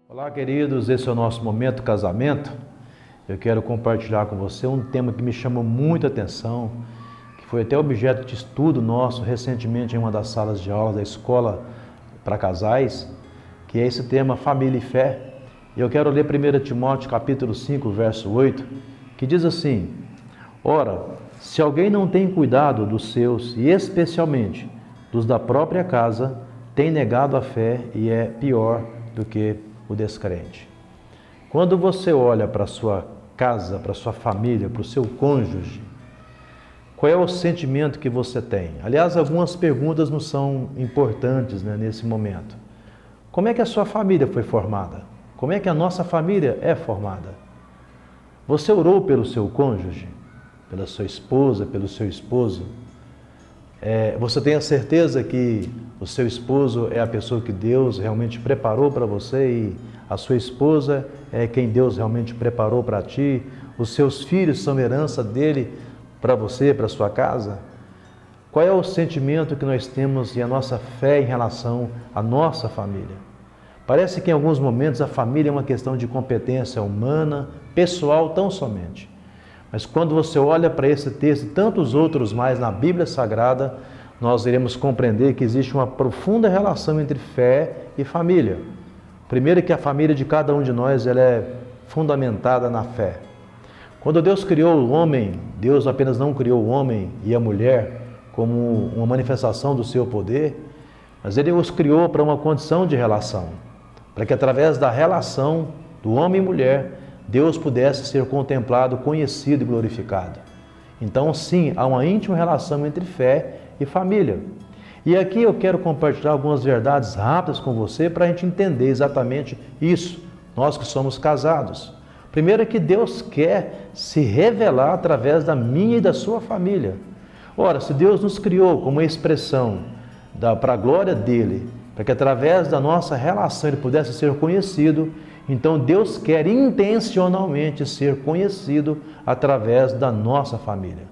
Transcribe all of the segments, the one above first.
Olá, queridos, esse é o nosso Momento Casamento. Eu quero compartilhar com você um tema que me chama muita atenção, que foi até objeto de estudo nosso recentemente em uma das salas de aula da escola para casais, que é esse tema Família e Fé. Eu quero ler 1 Timóteo capítulo 5, verso 8, que diz assim: Ora, se alguém não tem cuidado dos seus, e especialmente dos da própria casa, tem negado a fé e é pior do que o descrente. Quando você olha para a sua casa, para a sua família, para o seu cônjuge, qual é o sentimento que você tem? Aliás, algumas perguntas não são importantes, nesse momento. Como é que a sua família foi formada? Como é que a nossa família é formada? Você orou pelo seu cônjuge? Pela sua esposa, pelo seu esposo? Você tem a certeza que o seu esposo é a pessoa que Deus realmente preparou para você e a sua esposa é quem Deus realmente preparou para ti? Os seus filhos são herança dele para você, para sua casa? Qual é o sentimento que nós temos e a nossa fé em relação à nossa família? Parece que em alguns momentos a família é uma questão de competência humana, pessoal tão somente. Mas quando você olha para esse texto e tantos outros mais na Bíblia Sagrada, nós iremos compreender que existe uma profunda relação entre fé e família. Primeiro que a família de cada um de nós ela é fundamentada na fé. Quando Deus criou o homem, Deus apenas não criou o homem e a mulher como uma manifestação do seu poder, mas Ele os criou para uma condição de relação, para que através da relação do homem e mulher, Deus pudesse ser contemplado, conhecido e glorificado. Então, sim, há uma íntima relação entre fé e família. E aqui eu quero compartilhar algumas verdades rápidas com você para a gente entender exatamente isso, nós que somos casados. Primeiro é que Deus quer se revelar através da minha e da sua família. Ora, se Deus nos criou como uma expressão para a glória dEle, para que através da nossa relação Ele pudesse ser conhecido, então Deus quer intencionalmente ser conhecido através da nossa família.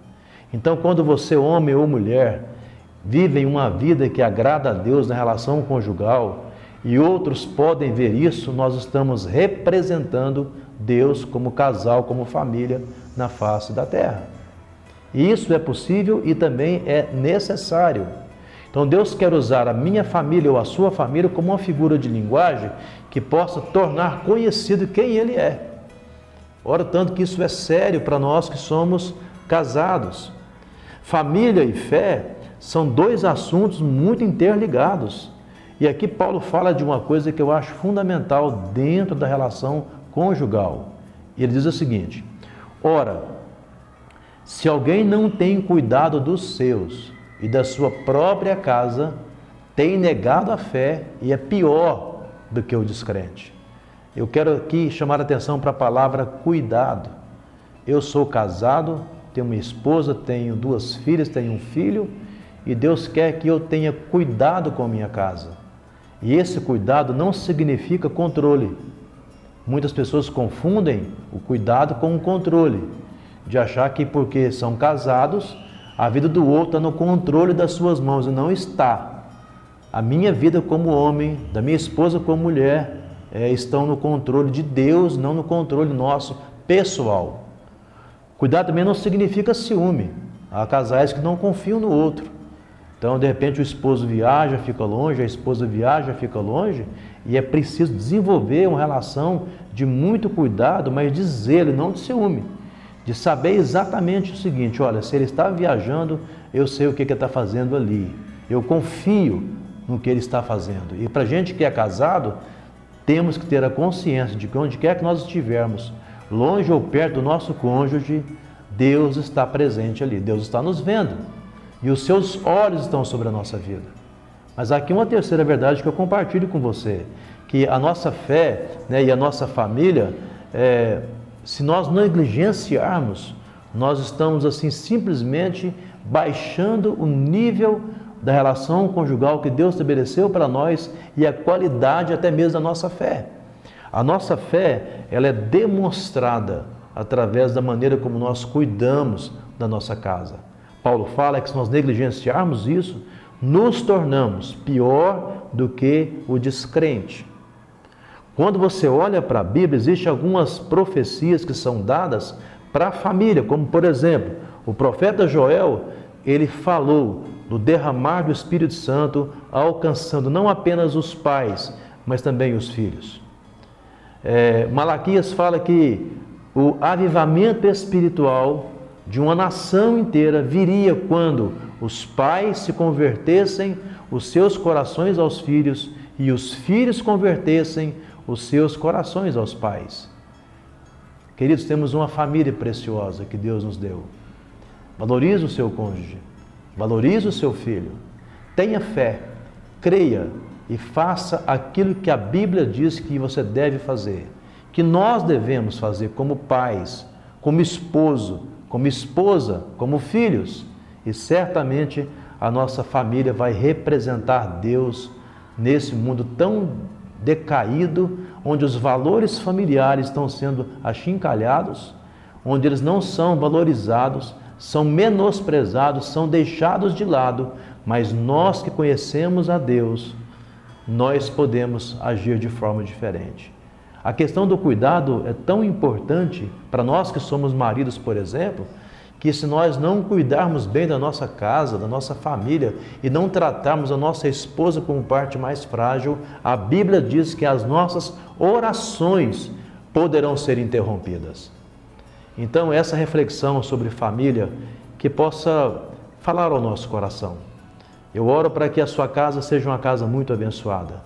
Então quando você, homem ou mulher, vivem uma vida que agrada a Deus na relação conjugal e outros podem ver isso, nós estamos representando Deus como casal, como família na face da terra. E isso é possível e também é necessário. Então Deus quer usar a minha família ou a sua família como uma figura de linguagem que possa tornar conhecido quem Ele é. Ora, tanto que isso é sério para nós que somos casados. Família e fé são dois assuntos muito interligados. E aqui Paulo fala de uma coisa que eu acho fundamental dentro da relação conjugal. E ele diz o seguinte: Ora, se alguém não tem cuidado dos seus e da sua própria casa, tem negado a fé e é pior do que o descrente. Eu quero aqui chamar a atenção para a palavra cuidado. Eu sou casado, tenho uma esposa, tenho 2 filhas, tenho um filho, e Deus quer que eu tenha cuidado com a minha casa. E esse cuidado não significa controle. Muitas pessoas confundem o cuidado com o controle, de achar que porque são casados, a vida do outro está no controle das suas mãos, e não está. A minha vida como homem, da minha esposa como mulher, estão no controle de Deus, não no controle nosso pessoal. Cuidar também não significa ciúme. Há casais que não confiam no outro. Então, de repente, o esposo viaja, fica longe, a esposa viaja, fica longe, e é preciso desenvolver uma relação de muito cuidado, mas de zelo, não de ciúme. De saber exatamente o seguinte: olha, se ele está viajando, eu sei o que ele está fazendo ali. Eu confio no que ele está fazendo. E para a gente que é casado, temos que ter a consciência de que onde quer que nós estivermos, longe ou perto do nosso cônjuge, Deus está presente ali, Deus está nos vendo e os seus olhos estão sobre a nossa vida. Mas aqui uma terceira verdade que eu compartilho com você, que a nossa fé, e a nossa família, se nós negligenciarmos, nós estamos assim simplesmente baixando o nível da relação conjugal que Deus estabeleceu para nós e a qualidade até mesmo da nossa fé. A nossa fé, ela é demonstrada através da maneira como nós cuidamos da nossa casa. Paulo fala que se nós negligenciarmos isso, nos tornamos pior do que o descrente. Quando você olha para a Bíblia, existem algumas profecias que são dadas para a família, como por exemplo, o profeta Joel, ele falou do derramar do Espírito Santo, alcançando não apenas os pais, mas também os filhos. Malaquias fala que o avivamento espiritual de uma nação inteira viria quando os pais se convertessem os seus corações aos filhos e os filhos convertessem os seus corações aos pais. Queridos, temos uma família preciosa que Deus nos deu. Valorize o seu cônjuge, valorize o seu filho, tenha fé, creia e faça aquilo que a Bíblia diz que você deve fazer, que nós devemos fazer como pais, como esposo, como esposa, como filhos, e certamente a nossa família vai representar Deus nesse mundo tão decaído, onde os valores familiares estão sendo achincalhados, onde eles não são valorizados, são menosprezados, são deixados de lado, mas nós que conhecemos a Deus, nós podemos agir de forma diferente. A questão do cuidado é tão importante para nós que somos maridos, por exemplo, que se nós não cuidarmos bem da nossa casa, da nossa família e não tratarmos a nossa esposa como parte mais frágil, a Bíblia diz que as nossas orações poderão ser interrompidas. Então, essa reflexão sobre família que possa falar ao nosso coração. Eu oro para que a sua casa seja uma casa muito abençoada,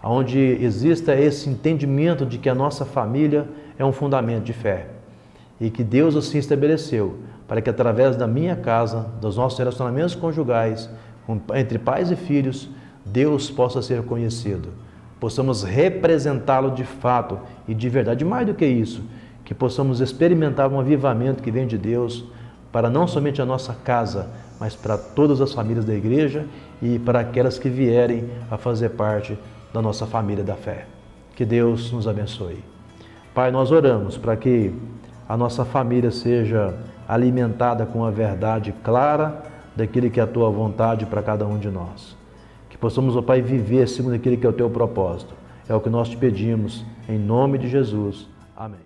onde exista esse entendimento de que a nossa família é um fundamento de fé e que Deus assim estabeleceu para que através da minha casa, dos nossos relacionamentos conjugais, entre pais e filhos, Deus possa ser conhecido, possamos representá-lo de fato e de verdade, mais do que isso, que possamos experimentar um avivamento que vem de Deus para não somente a nossa casa, mas para todas as famílias da igreja e para aquelas que vierem a fazer parte da nossa família da fé. Que Deus nos abençoe. Pai, nós oramos para que a nossa família seja alimentada com a verdade clara daquilo que é a Tua vontade para cada um de nós. Que possamos, ó Pai, viver segundo aquilo que é o Teu propósito. É o que nós te pedimos, em nome de Jesus. Amém.